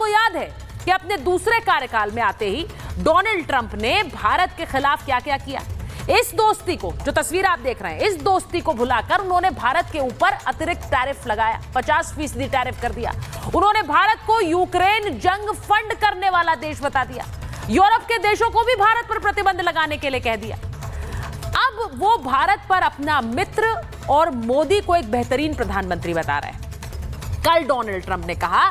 आपको याद है कि अपने दूसरे कार्यकाल में आते ही डोनाल्ड ट्रंप ने भारत के खिलाफ क्या क्या किया। इस दोस्ती को, जो तस्वीर आप देख रहे हैं, इस दोस्ती को भुलाकर उन्होंने भारत के ऊपर अतिरिक्त टैरिफ लगाया, 50% टैरिफ कर दिया। उन्होंने भारत को यूक्रेन जंग फंड करने वाला देश बता दिया। यूरोप के देशों को भी भारत पर प्रतिबंध लगाने के लिए कह दिया। अब वो भारत पर अपना मित्र और मोदी को एक बेहतरीन प्रधानमंत्री बता रहे हैं। कल डोनाल्ड ट्रंप ने कहा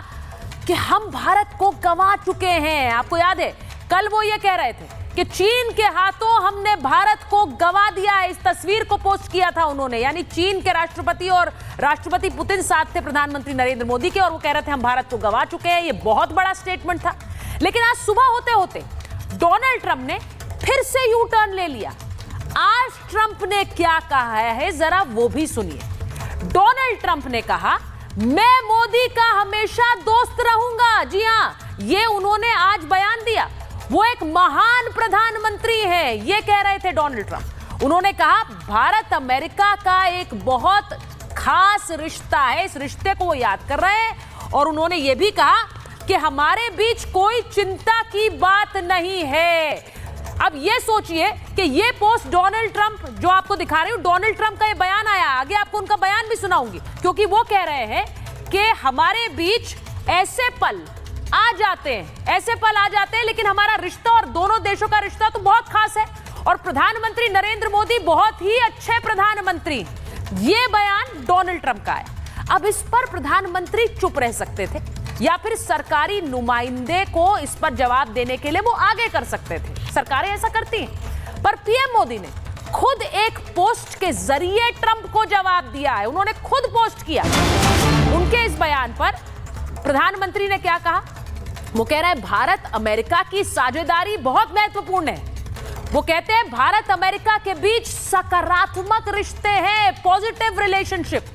कि हम भारत को गंवा चुके हैं। आपको याद है, कल वो ये कह रहे थे कि चीन के हाथों हमने भारत को गंवा दिया है। इस तस्वीर को पोस्ट किया था उन्होंने, यानी चीन के राष्ट्रपति और राष्ट्रपति पुतिन साथ थे प्रधानमंत्री नरेंद्र मोदी के, और वो कह रहे थे हम भारत को गंवा चुके हैं। ये बहुत बड़ा स्टेटमेंट था। लेकिन आज सुबह होते होते डोनाल्ड ट्रंप ने फिर से यू टर्न ले लिया। आज ट्रंप ने क्या कहा है जरा वो भी सुनिए। डोनाल्ड ट्रंप ने कहा, मैं मोदी का हमेशा दोस्त रहूंगा। जी हां, ये उन्होंने आज बयान दिया। वो एक महान प्रधानमंत्री है, ये कह रहे थे डोनाल्ड ट्रंप। उन्होंने कहा भारत अमेरिका का एक बहुत खास रिश्ता है, इस रिश्ते को वो याद कर रहे हैं। और उन्होंने ये भी कहा कि हमारे बीच कोई चिंता की बात नहीं है। अब ये सोचिए कि ये पोस्ट डोनाल्ड ट्रंप, जो आपको दिखा रही हूं, डोनाल्ड ट्रंप का ये बयान आया। आगे आपको उनका बयान भी सुनाऊंगी, क्योंकि वो कह रहे हैं कि हमारे बीच ऐसे पल आ जाते हैं, लेकिन हमारा रिश्ता और दोनों देशों का रिश्ता तो बहुत खास है, और प्रधानमंत्री नरेंद्र मोदी बहुत ही अच्छे प्रधानमंत्री। ये बयान डोनाल्ड ट्रंप का है। अब इस पर प्रधानमंत्री चुप रह सकते थे, या फिर सरकारी नुमाइंदे को इस पर जवाब देने के लिए वो आगे कर सकते थे। सरकारें ऐसा करती हैं। पर पीएम मोदी ने खुद एक पोस्ट के जरिए ट्रंप को जवाब दिया है। उन्होंने खुद पोस्ट किया। उनके इस बयान पर प्रधानमंत्री ने क्या कहा? वो कह रहे हैं भारत अमेरिका की साझेदारी बहुत महत्वपूर्ण है। वो कहते हैं भारत अमेरिका के बीच सकारात्मक रिश्ते हैं, पॉजिटिव रिलेशनशिप।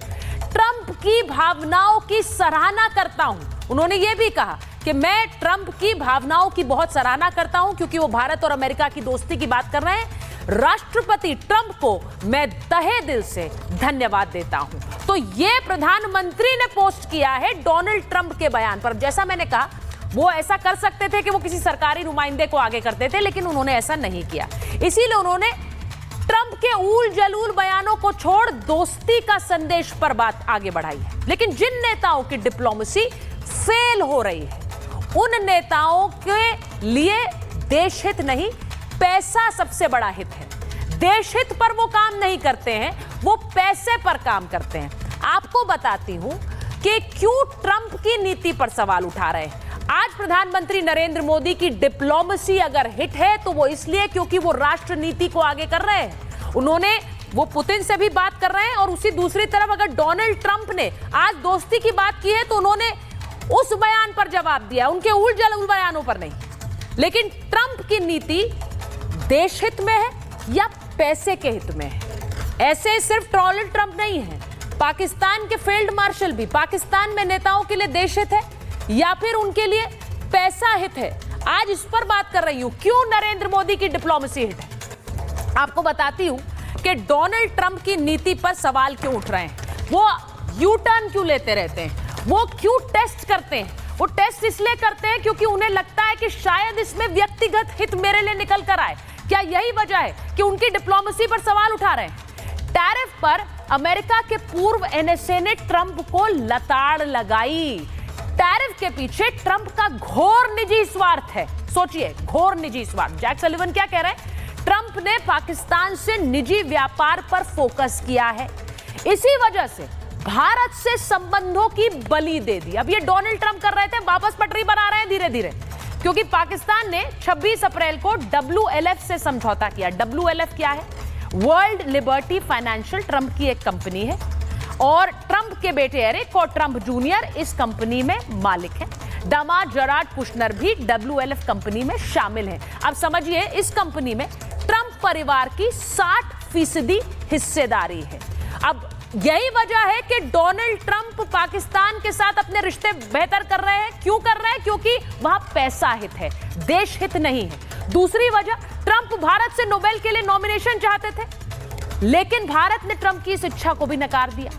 ट्रंप की भावनाओं की सराहना करता हूं। उन्होंने ये भी कहा कि मैं ट्रंप की भावनाओं की बहुत सराहना करता हूं, क्योंकि वो भारत और अमेरिका की दोस्ती की बात कर रहे हैं। राष्ट्रपति ट्रंप को मैं तहे दिल से धन्यवाद देता हूं। तो ये प्रधानमंत्री ने पोस्ट किया है डोनाल्ड ट्रंप के बयान पर। जैसा मैंने कहा, वो ऐसा कर सकते थे कि वो किसी सरकारी नुमाइंदे को आगे करते थे, लेकिन उन्होंने ऐसा नहीं किया। इसीलिए उन्होंने ट्रंप के ऊल जलूल बयानों को छोड़ दोस्ती का संदेश पर बात आगे बढ़ाई है। लेकिन जिन नेताओं की डिप्लोमेसी फेल हो रही है, उन नेताओं के लिए देश हित नहीं, पैसा सबसे बड़ा हित है। देश हित पर वो काम नहीं करते हैं, वो पैसे पर काम करते हैं। आपको बताती हूं कि क्यों ट्रंप की नीति पर सवाल उठा रहे हैं। आज प्रधानमंत्री नरेंद्र मोदी की डिप्लोमेसी अगर हिट है तो वो इसलिए क्योंकि वो राष्ट्र नीति को आगे कर रहे हैं। वो पुतिन से भी बात कर रहे हैं, और उसी दूसरी तरफ अगर डोनाल्ड ट्रंप ने आज दोस्ती की बात की है तो उन्होंने उस बयान पर जवाब दिया, उनके उल जलूल बयानों पर नहीं। लेकिन ट्रंप की नीति देश हित में है या पैसे के हित में है? ऐसे सिर्फ डोनाल्ड ट्रंप नहीं है, पाकिस्तान के फील्ड मार्शल भी पाकिस्तान में नेताओं के लिए देश हित है या फिर उनके लिए पैसा हित है। आज इस पर बात कर रही हूं, क्यों नरेंद्र मोदी की डिप्लोमेसी हिट है। आपको बताती हूं कि डोनाल्ड ट्रंप की नीति पर सवाल क्यों उठ रहे हैं, वो यू टर्न क्यों लेते रहते हैं, वो क्यों टेस्ट करते हैं। वो टेस्ट इसलिए करते हैं क्योंकि उन्हें लगता है कि शायद इसमें व्यक्तिगत हित मेरे लिए निकल कर आए। क्या यही वजह है कि उनकी डिप्लोमेसी पर सवाल उठा रहे हैं? टैरिफ पर अमेरिका के पूर्व एनएसए ने ट्रंप को लताड़ लगाई। टैरिफ के पीछे ट्रंप का घोर निजी स्वार्थ है। सोचिए, घोर निजी स्वार्थ। जैक सलिवन क्या कह रहे हैं? ट्रंप ने पाकिस्तान से निजी व्यापार पर फोकस किया है, इसी वजह से भारत से संबंधों की बलि दे दी। अब ये डोनाल्ड ट्रंप कर रहे थे, वापस पटरी पर आ रहे हैं धीरे धीरे, क्योंकि पाकिस्तान ने 26 अप्रैल को WLF से समझौता किया। WLF क्या है? वर्ल्ड लिबर्टी फाइनेंशियल, ट्रंप की एक कंपनी है, और ट्रंप के बेटे एरिक और ट्रंप जूनियर इस कंपनी में मालिक हैं। दामाद जराड कुशनर भी WLF कंपनी में शामिल हैं। अब समझिए, इस कंपनी में ट्रंप परिवार की 60% हिस्सेदारी है। अब यही वजह है कि डोनाल्ड ट्रंप पाकिस्तान के साथ अपने रिश्ते बेहतर कर रहे हैं। क्यों कर रहे हैं? क्योंकि वहां पैसा हित है, देश हित नहीं है। दूसरी वजह, ट्रंप भारत से नोबेल के लिए नॉमिनेशन चाहते थे, लेकिन भारत ने ट्रंप की इस इच्छा को भी नकार दिया।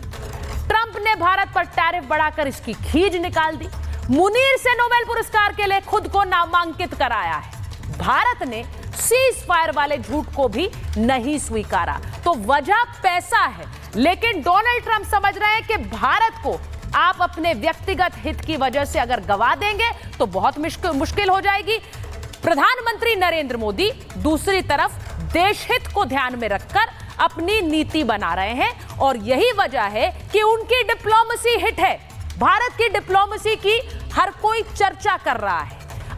ट्रंप ने भारत पर टैरिफ बढ़ाकर इसकी खींच निकाल दी। मुनीर से नोबेल पुरस्कार के लिए खुद को नामांकित कराया है। भारत ने सीज फायर वाले झूठ को भी नहीं स्वीकारा। तो वजह पैसा है, लेकिन डोनाल्ड ट्रंप समझ रहे हैं कि भारत को आप अपने व्यक्तिगत हित की वजह से अगर गवा देंगे तो बहुत मुश्किल हो जाएगी। प्रधानमंत्री नरेंद्र मोदी दूसरी तरफ देश हित को ध्यान में रखकर अपनी नीति बना रहे हैं और यही वजह है कि उनकी डिप्लोमेसी हिट है। भारत की डिप्लोमेसी की हर कोई चर्चा कर रहा है।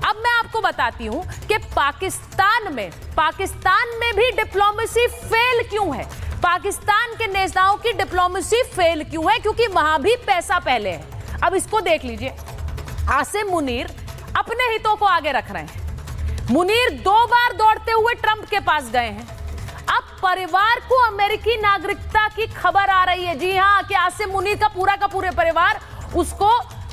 अब मैं आपको बताती हूं कि पाकिस्तान में भी डिप्लोमेसी फेल क्यों है। पाकिस्तान के नेताओं की डिप्लोमेसी फेल क्यों है? क्योंकि वहां भी पैसा पहले है। अब इसको देख लीजिए, आसिम मुनीर अपने हितों को आगे रख रहे हैं। मुनीर 2 बार दौड़ते हुए ट्रंप के पास गए हैं। अब परिवार को अमेरिकी नागरिकता की खबर आ रही है। जी हां, कि आसिम मुनीर का पूरा परिवार, उसको,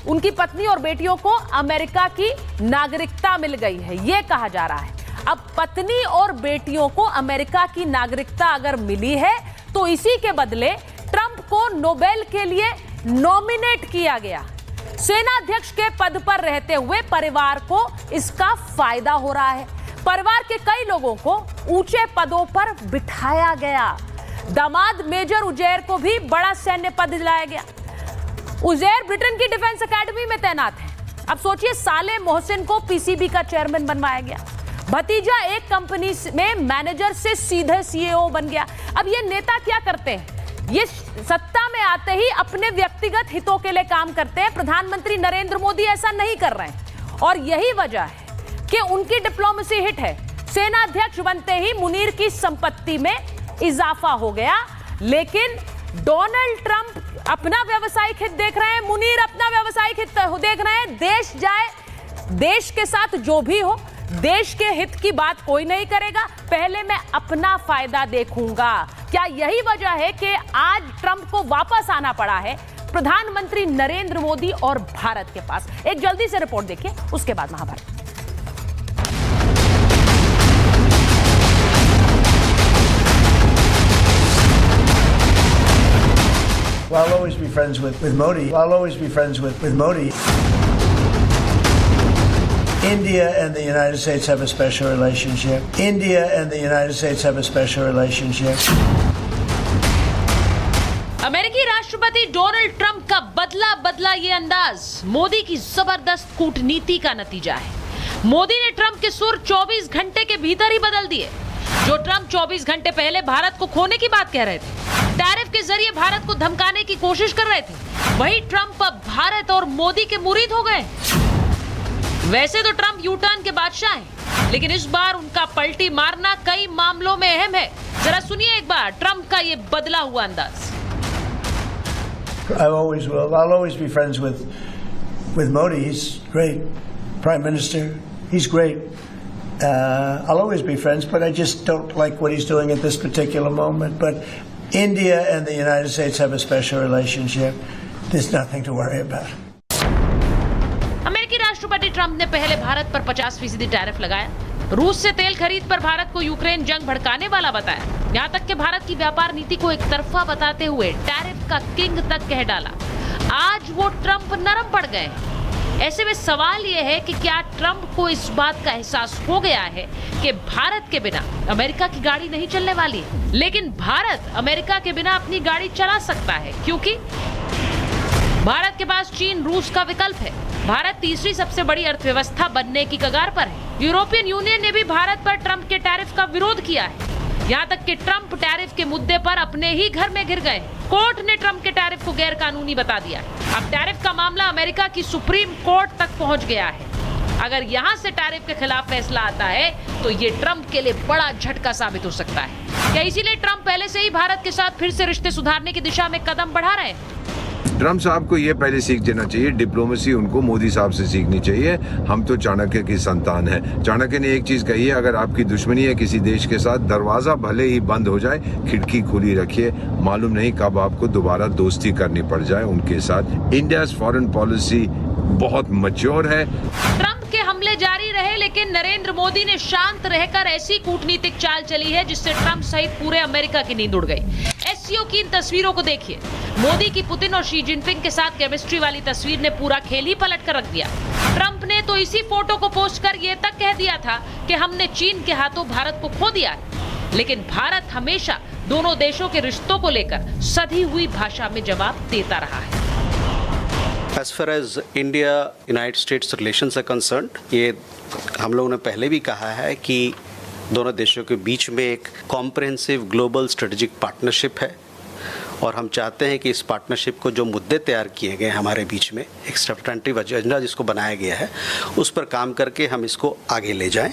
उनकी पत्नी और बेटियों को अमेरिका की नागरिकता मिल गई है, यह कहा जा रहा है। अब पत्नी और बेटियों को अमेरिका की नागरिकता अगर मिली है तो इसी के बदले ट्रंप को नोबेल के लिए नॉमिनेट किया गया। सेनाध्यक्ष के पद पर रहते हुए परिवार को इसका फायदा हो रहा है। परिवार के कई लोगों को ऊंचे पदों पर बिठाया गया। दामाद मेजर उजैर को भी बड़ा सैन्य पद दिलाया गया। उजैर ब्रिटेन की डिफेंस एकेडमी में तैनात है। अब सोचिए, साले मोहसिन को पीसीबी का चेयरमैन बनवाया गया। भतीजा एक कंपनी में मैनेजर से सीधे सीईओ बन गया। अब ये नेता क्या करते हैं? ये सत्ता में आते ही अपने व्यक्तिगत हितों के लिए काम करते हैं। प्रधानमंत्री नरेंद्र मोदी ऐसा नहीं कर रहे हैं और यही वजह है कि उनकी डिप्लोमेसी हिट है। सेनाध्यक्ष बनते ही मुनीर की संपत्ति में इजाफा हो गया, लेकिन डोनाल्ड ट्रंप अपना व्यवसायिक हित देख रहे हैं, मुनीर अपना व्यवसायिक हित देख रहे हैं। देश जाए, देश के साथ जो भी हो, देश के हित की बात कोई नहीं करेगा, पहले मैं अपना फायदा देखूंगा। क्या यही वजह है कि आज ट्रंप को वापस आना पड़ा है प्रधानमंत्री नरेंद्र मोदी और भारत के पास? एक जल्दी से रिपोर्ट देखिए, उसके बाद Mahabharat. Well, I'll always be friends with Modi. I'll always be friends with Modi. India and the United States have a special relationship. India and the United States have a special relationship. अमेरिकी राष्ट्रपति Donald Trump का बदला ये अंदाज मोदी की जबरदस्त कूटनीति का नतीजा है। मोदी ने ट्रंप के सुर 24 घंटे के भीतर ही बदल दिए। जो ट्रंप 24 घंटे पहले भारत को खोने की बात कह रहे थे, टैरिफ के जरिए भारत को धमकाने की कोशिश कर रहे थे, वही ट्रंप अब भारत और मोदी के मुरीद हो गए। वैसे तो ट्रंप यू टर्न के बादशाह हैं, लेकिन इस बार उनका पलटी मारना कई मामलों में अहम है। जरा सुनिए एक बार ट्रंप का ये बदला हुआ अंदाज। I always will. I'll always be friends with Modi. He's great prime minister. He's great. I'll always be friends, but I just don't like what he's doing at this particular moment. But India and the United States have a special relationship. There's nothing to worry about. अमेरिकी राष्ट्रपति Trump ने पहले भारत पर 50% tariff लगाया। रूस से तेल खरीद पर भारत को यूक्रेन जंग भड़काने वाला बताया। यहाँ तक कि भारत की व्यापार नीति को एक तरफा बताते हुए टैरिफ का किंग तक कह डाला। आज वो ट्रंप नरम पड़ गए। ऐसे में सवाल यह है कि क्या ट्रंप को इस बात का एहसास हो गया है कि भारत के बिना अमेरिका की गाड़ी नहीं चलने वाली है, लेकिन भारत अमेरिका के बिना अपनी गाड़ी चला सकता है, क्योंकि भारत के पास चीन, रूस का विकल्प है। भारत तीसरी सबसे बड़ी अर्थव्यवस्था बनने की कगार पर है। यूरोपियन यूनियन ने भी भारत पर ट्रंप के टैरिफ का विरोध किया है। यहाँ तक कि ट्रंप टैरिफ के मुद्दे पर अपने ही घर में घिर गए। कोर्ट ने ट्रंप के टैरिफ को गैर कानूनी बता दिया है। अब टैरिफ का मामला अमेरिका की सुप्रीम कोर्ट तक पहुंच गया है। अगर यहाँ से टैरिफ के खिलाफ फैसला आता है तो ये ट्रंप के लिए बड़ा झटका साबित हो सकता है। क्या इसीलिए ट्रंप पहले से ही भारत के साथ फिर से रिश्ते सुधारने की दिशा में कदम बढ़ा रहे हैं? ट्रंप साहब को ये पहले सीख देना चाहिए, डिप्लोमेसी उनको मोदी साहब से सीखनी चाहिए। हम तो चाणक्य की संतान है। चाणक्य ने एक चीज कही है, अगर आपकी दुश्मनी है किसी देश के साथ, दरवाजा भले ही बंद हो जाए, खिड़की खुली रखिए, मालूम नहीं कब आपको दोबारा दोस्ती करनी पड़ जाए उनके साथ। इंडिया फॉरेन पॉलिसी बहुत मैच्योर है। ट्रंप के हमले जारी रहे, लेकिन नरेंद्र मोदी ने शांत रहकर ऐसी कूटनीतिक चाल चली है जिससे ट्रंप सहित पूरे अमेरिका की नींद उड़ गई। हस्तियों की इन तस्वीरों को देखिए। मोदी की पुतिन और शी जिनपिंग के साथ केमिस्ट्री वाली तस्वीर ने पूरा खेल ही पलट कर रख दिया। ट्रंप ने तो इसी फोटो को पोस्ट कर ये तक कह दिया था कि हमने चीन के हाथों भारत को खो दिया है। लेकिन भारत हमेशा दोनों देशों के रिश्तों को लेकर सधी हुई भाषा में जवाब देता रहा है। As far as India-United States relations are concerned, ये हम लोगों ने पहले भी कहा है कि दोनों देशों के बीच में एक कॉम्प्रिहेंसिव ग्लोबल स्ट्रेटेजिक पार्टनरशिप है और हम चाहते हैं कि इस पार्टनरशिप को जो मुद्दे तैयार किए गए हमारे बीच में, एक सब्सटेंटिव एजेंडा जिसको बनाया गया है, उस पर काम करके हम इसको आगे ले जाएं।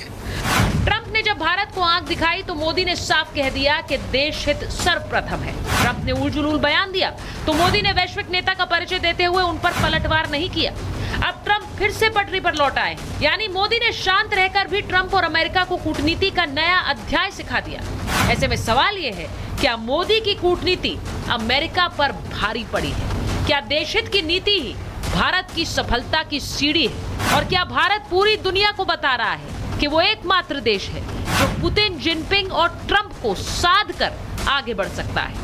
ट्रंप ने जब भारत को आंख दिखाई तो मोदी ने साफ कह दिया कि देश हित सर्वप्रथम है। ट्रंप ने उलझुल बयान दिया तो मोदी ने वैश्विक नेता का परिचय देते हुए उन पर पलटवार नहीं किया। अब ट्रंप फिर से पटरी पर लौट आए, यानी मोदी ने शांत रहकर भी ट्रंप और अमेरिका को कूटनीति का नया अध्याय सिखा दिया। ऐसे में सवाल ये है, क्या मोदी की कूटनीति अमेरिका पर भारी पड़ी है? क्या देशहित की नीति ही भारत की सफलता की सीढ़ी है? और क्या भारत पूरी दुनिया को बता रहा है कि वो एकमात्र देश है जो पुतिन, जिनपिंग और ट्रंप को साध कर आगे बढ़ सकता है?